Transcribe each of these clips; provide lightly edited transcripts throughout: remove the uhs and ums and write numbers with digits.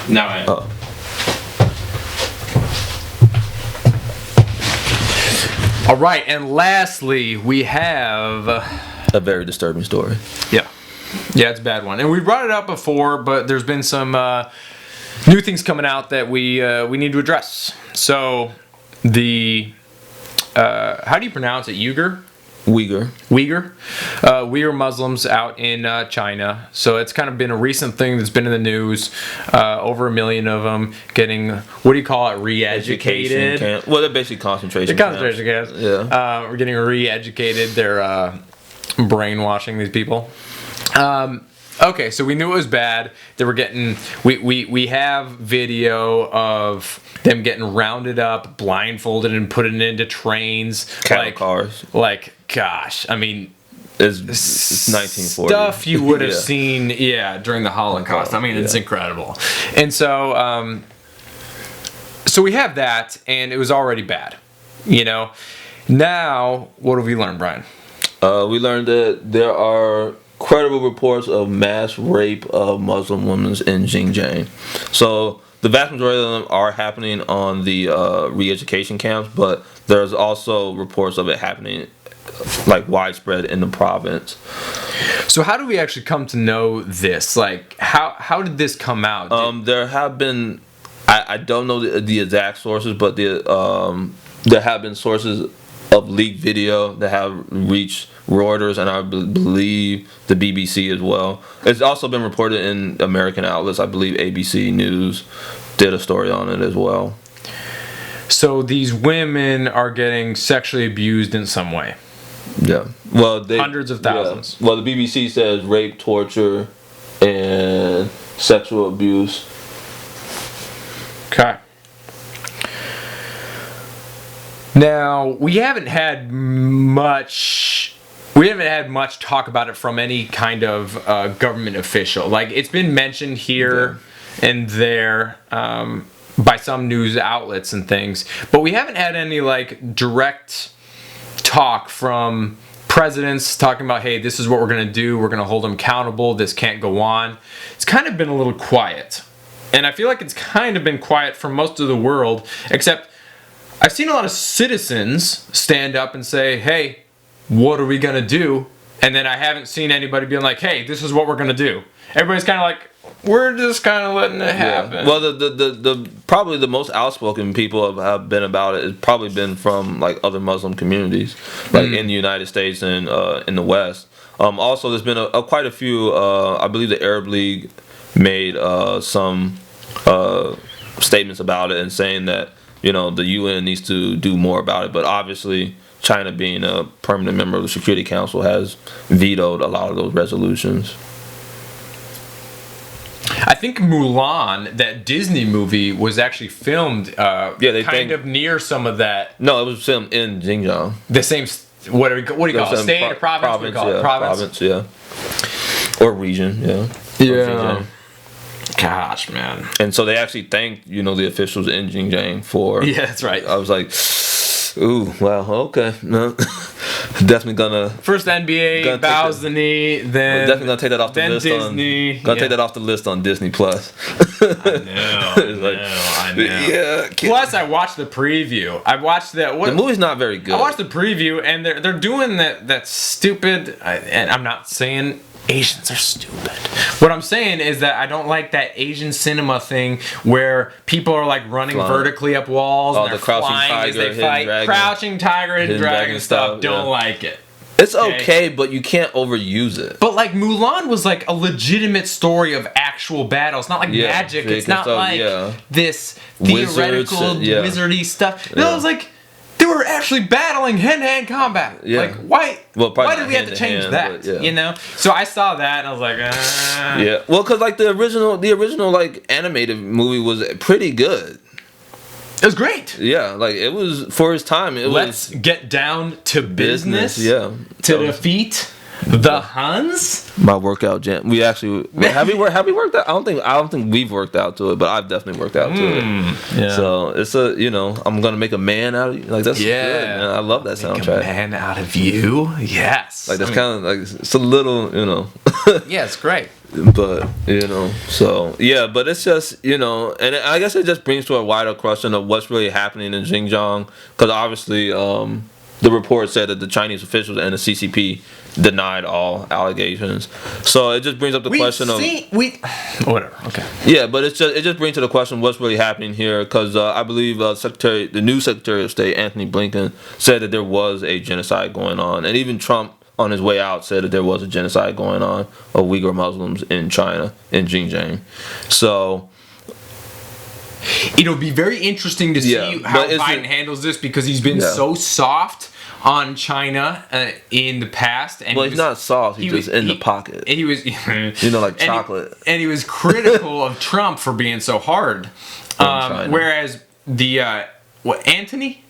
No, man. Oh. All right, and lastly, we have A very disturbing story. Yeah, it's a bad one, and we brought it up before, but there's been some new things coming out that we need to address. So the how do you pronounce it? Uighur. Uyghur Muslims out in China. So it's kind of been a recent thing that's been in the news. Over 1 million of them getting, what do you call it, re-educated? Well, they're basically concentration camps. Yeah. We're getting re-educated. They're brainwashing these people. Okay, so we knew it was bad. They were getting, we have video of them getting rounded up, blindfolded, and put into trains. Cattle cars. Like, gosh, I mean, it's 1940. Stuff you would have seen, during the Holocaust. I mean, it's incredible. And so, so we have that, and it was already bad, you know. Now, what have we learned, Brian? We learned that there are credible reports of mass rape of Muslim women in Xinjiang. So the vast majority of them are happening on the re-education camps, but there's also reports of it happening like widespread in the province. So how do we actually come to know this? Like, how did this come out? There have been, I don't know the exact sources, but there have been sources of leaked video that have reached Reuters and I believe the BBC as well. It's also been reported in American outlets. I believe ABC News did a story on it as well. So these women are getting sexually abused in some way. Yeah. Well, hundreds of thousands. Yeah. Well, the BBC says rape, torture, and sexual abuse. Okay. Now, we haven't had much talk about it from any kind of government official. Like, it's been mentioned here and there by some news outlets and things, but we haven't had any like direct talk from presidents talking about, hey, this is what we're going to do. We're going to hold them accountable. This can't go on. It's kind of been a little quiet. And I feel like it's kind of been quiet for most of the world, except I've seen a lot of citizens stand up and say, hey, what are we going to do? And then I haven't seen anybody being like, hey, this is what we're going to do. Everybody's kind of like, we're just kind of letting it happen. Yeah. Well, the probably the most outspoken people have been about it has probably been from like other Muslim communities, like in the United States and in the West. Also, there's been quite a few. I believe the Arab League made some statements about it and saying that, you know, the UN needs to do more about it. But obviously, China, being a permanent member of the Security Council, has vetoed a lot of those resolutions. I think Mulan, that Disney movie, was actually filmed kind of near some of that. No, it was filmed in Xinjiang. The same, what do you call it? State, province? What do you call it? Province, yeah. Or region, yeah. Yeah. Gosh, man. And so they actually thanked, you know, the officials in Xinjiang for... Yeah, that's right. I was like, ooh, well, okay. No. Definitely gonna... First NBA bows the knee, then... Definitely gonna take that off the list Disney. Take that off the list on Disney Plus. I know. Yeah. Plus, I watched the preview. I watched that... The movie's not very good. I watched the preview, and they're doing that stupid... and I'm not saying... Asians are stupid. What I'm saying is that I don't like that Asian cinema thing where people are like running vertically up walls and they're flying as they fight. Crouching Tiger, Hidden Dragon stuff. Don't like it. It's okay, but you can't overuse it. But like Mulan was like a legitimate story of actual battle. It's not like magic. It's not like this theoretical wizardy stuff. No, it was like they were actually battling hand-to-hand combat. Yeah. Like, why did we have to change that? You know? So I saw that and I was like, Yeah. Well, because like the original like animated movie was pretty good. It was great. Yeah, like it was for his time. Let's get down to business. Yeah. To defeat the Huns. My workout jam. We actually have we worked out? I don't think we've worked out to it, but I've definitely worked out to it. Yeah. So it's I'm gonna make a man out of you. Like that's good, man. I love that soundtrack. Make a man out of you. Yes. Like that's kind of like it's a little, Yeah, it's great. But so yeah, but it's just and I guess it just brings to a wider question of what's really happening in Xinjiang, because obviously the report said that the Chinese officials and the CCP denied all allegations. So it just brings up the question of whatever. Okay. Yeah, but it just brings to the question what's really happening here, because I believe the new Secretary of State Anthony Blinken said that there was a genocide going on, and even Trump on his way out said that there was a genocide going on of Uyghur Muslims in China, in Xinjiang. So it'll be very interesting to see how Biden handles this, because he's been so soft on China in the past. And he's not soft. He's just in the pocket. And he was, like chocolate. And he was critical of Trump for being so hard. Whereas Anthony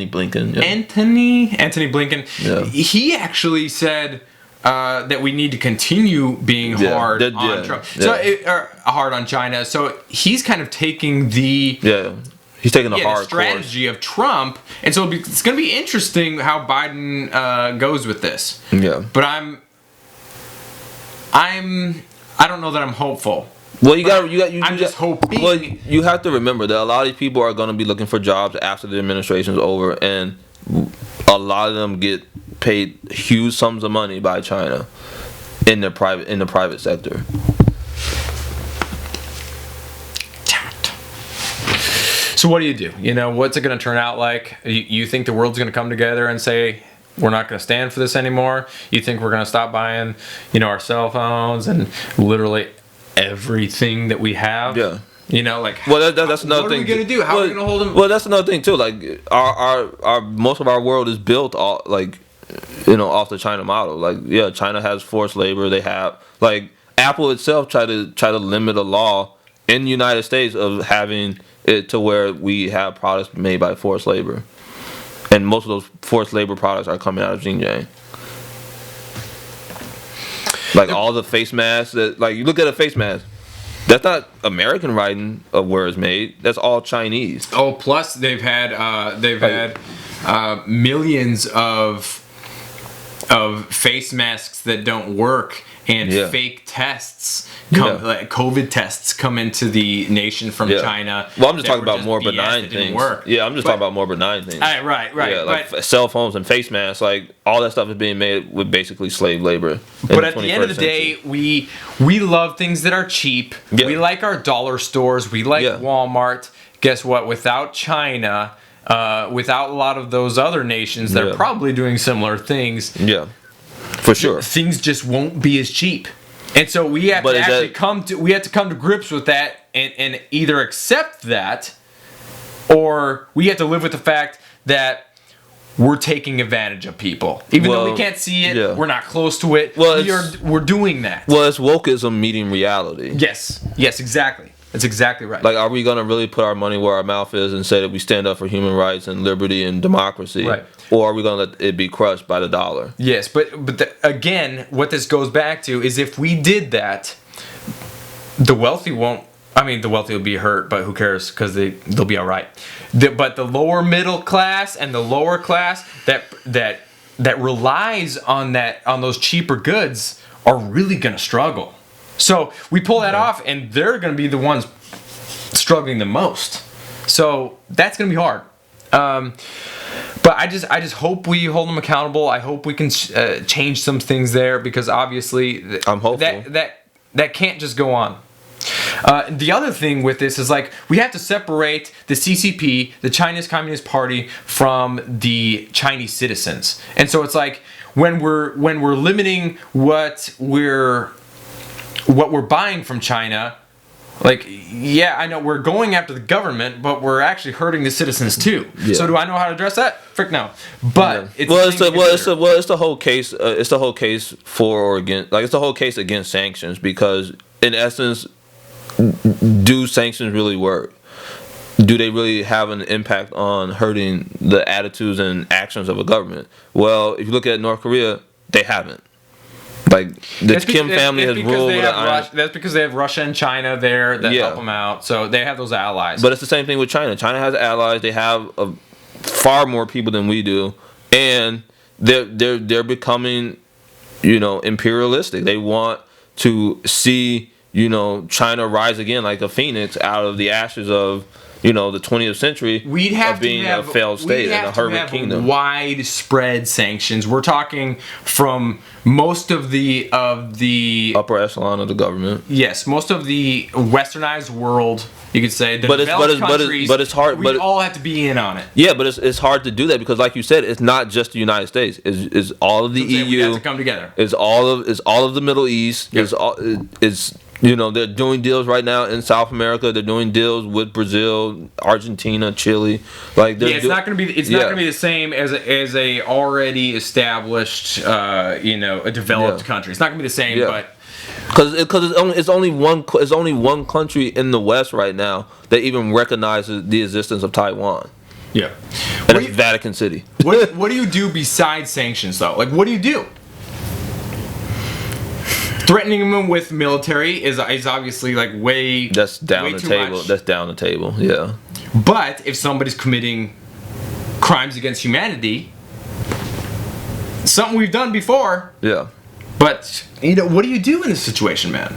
Blinken. Yeah. Anthony Blinken. Yeah. He actually said that we need to continue being hard on Trump. Hard on China. So he's kind of taking the he's taking the hard strategy of Trump, and so it's going to be interesting how Biden goes with this. Yeah. But I don't know that I'm hopeful. Well, I'm just hoping. Well, you have to remember that a lot of people are going to be looking for jobs after the administration's over, and a lot of them get paid huge sums of money by China in the private sector. So what do? What's it going to turn out like? You think the world's going to come together and say, we're not going to stand for this anymore? You think we're going to stop buying, our cell phones and literally everything that we have? Yeah. That's another thing. What are we going to do? How are we going to hold them? Well, that's another thing too. Like our most of our world is built off the China model. China has forced labor. They have Apple itself tried to limit a law in the United States of having it to where we have products made by forced labor, and most of those forced labor products are coming out of Xinjiang. All the face masks that you look at a face mask, that's not American writing of where it's made. That's all Chinese. Oh, plus they've had millions of face masks that don't work, and fake tests COVID tests come into the nation from China. Well, I'm just talking about more benign things. Yeah, I'm just talking about more benign things. Right. Yeah, cell phones and face masks, all that stuff is being made with basically slave labor. But at the end of the day, we love things that are cheap. Yeah. We like our dollar stores. We like Walmart. Guess what? Without China, without a lot of those other nations that are probably doing similar things. Yeah. For sure, things just won't be as cheap, and so we have to come to grips with that, and either accept that, or we have to live with the fact that we're taking advantage of people, even though we can't see it. Yeah. We're not close to it. We're doing that. Well, it's wokeism meeting reality. Yes, exactly. That's exactly right. Are we gonna really put our money where our mouth is and say that we stand up for human rights and liberty and democracy? Right. Or are we gonna let it be crushed by the dollar? Yes, but again, what this goes back to is if we did that, the wealthy won't. I mean, the wealthy will be hurt, but who cares? Because they'll be all right. But the lower middle class and the lower class that relies on those cheaper goods are really gonna struggle. So we pull that off, and they're going to be the ones struggling the most. So that's going to be hard. But I just hope we hold them accountable. I hope we can change some things there, because obviously I'm hopeful that can't just go on. The other thing with this is we have to separate the CCP, the Chinese Communist Party, from the Chinese citizens. And so it's when we're limiting what we're buying from China, I know we're going after the government, but we're actually hurting the citizens too. Yeah. So do I know how to address that? Frick no. But it's the whole case. It's the whole case for or against. It's the whole case against sanctions, because in essence, do sanctions really work? Do they really have an impact on hurting the attitudes and actions of a government? Well, if you look at North Korea, they haven't. The Kim family has ruled with that's because they have Russia and China there that help them out. So they have those allies. But it's the same thing with China. China has allies. They have far more people than we do, and they're becoming, imperialistic. They want to see, you know, China rise again like a phoenix out of the ashes of, you know, the 20th century we'd have of being to have, a failed state and a hermit have kingdom. Widespread sanctions. We're talking from most of the Upper echelon of the government. Yes, most of the westernized world, you could say, the But developed countries, but it's hard. we all have to be in on it. Yeah, but it's hard to do that because, like you said, it's not just the United States. It's all of the We EU. have to come together. It's all of the Middle East. Yep. It's you know, they're doing deals right now in South America. They're doing deals with Brazil, Argentina, Chile. Like, It's not going to be. It's not going to be the same as a already established, a developed country. It's not going to be the same, but. Because it's only one country in the West right now that even recognizes the existence of Taiwan. Yeah, And it's Vatican City. What do you do besides sanctions, though? Like, what do you do? Threatening them with military is obviously like way. That's down the table. Much. That's down the table. Yeah. But if somebody's committing crimes against humanity, something we've done before. Yeah. But what do you do in this situation, man?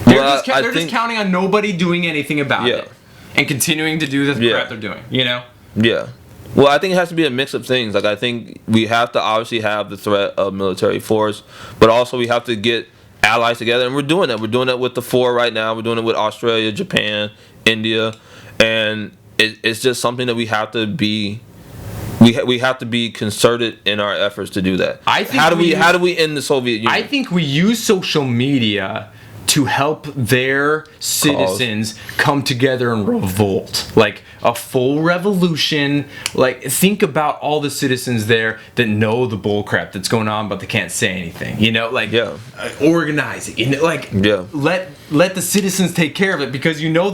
They're Well, just counting on nobody doing anything about it, and continuing to do the crap they're doing. Yeah. Well, I think it has to be a mix of things. Like, I think we have to obviously have the threat of military force, but also we have to get allies together, and we're doing that. We're doing that with the four right now. We're doing it with Australia, Japan, India, and it's just something that we have to be. We have to be concerted in our efforts to do that. I think how do we end the Soviet Union? I think we use social media to help their citizens come together and revolt, like a full revolution. Like, think about all the citizens there that know the bullcrap that's going on, but they can't say anything. Organize it. Let the citizens take care of it, because they don't